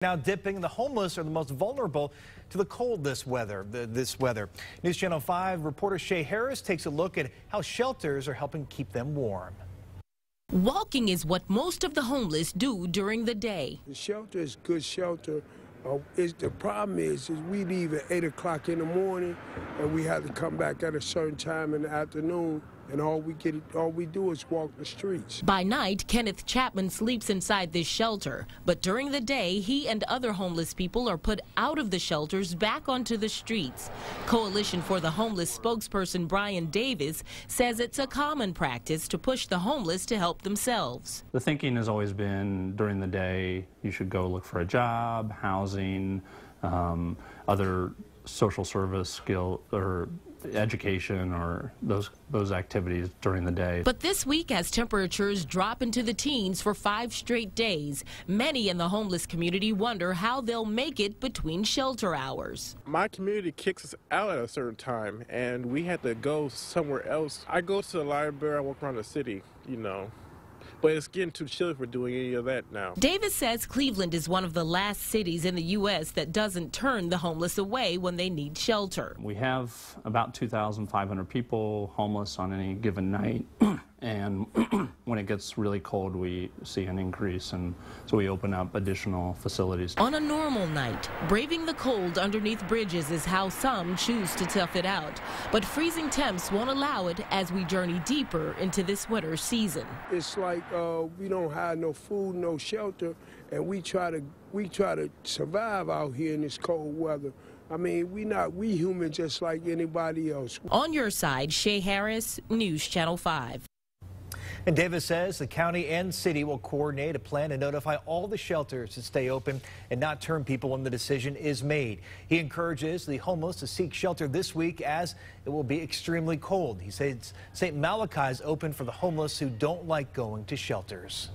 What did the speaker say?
Now dipping, the homeless are the most vulnerable to the cold this weather. News Channel 5 reporter Shay Harris takes a look at how shelters are helping keep them warm. Walking is what most of the homeless do during the day. The shelter is good shelter. The problem is we leave at 8 o'clock in the morning and we have to come back at a certain time in the afternoon, and all we do is walk the streets. By night, Kenneth Chapman sleeps inside this shelter, but during the day, he and other homeless people are put out of the shelters back onto the streets. Coalition for the Homeless spokesperson Brian Davis says it's a common practice to push the homeless to help themselves. The thinking has always been during the day you should go look for a job, housing, other social service skill or education or those activities during the day. But this week, as temperatures drop into the teens for 5 straight days, many in the homeless community wonder how they'll make it between shelter hours. My community kicks us out at a certain time and we had to go somewhere else. I go to the library, I walk around the city, but it's getting too chilly for doing any of that now. Davis says Cleveland is one of the last cities in the U.S. that doesn't turn the homeless away when they need shelter. We have about 2,500 people homeless on any given night, and when it gets really cold, we see an increase, and so we open up additional facilities. On a normal night, braving the cold underneath bridges is how some choose to tough it out. But freezing temps won't allow it as we journey deeper into this winter season. It's like we don't have no food, no shelter, and we try to survive out here in this cold weather. I mean, we human just like anybody else. On your side, Shay Harris, News Channel 5. And Davis says the county and city will coordinate a plan to notify all the shelters to stay open and not turn people when the decision is made. He encourages the homeless to seek shelter this week as it will be extremely cold. He says St. Malachi's open for the homeless who don't like going to shelters.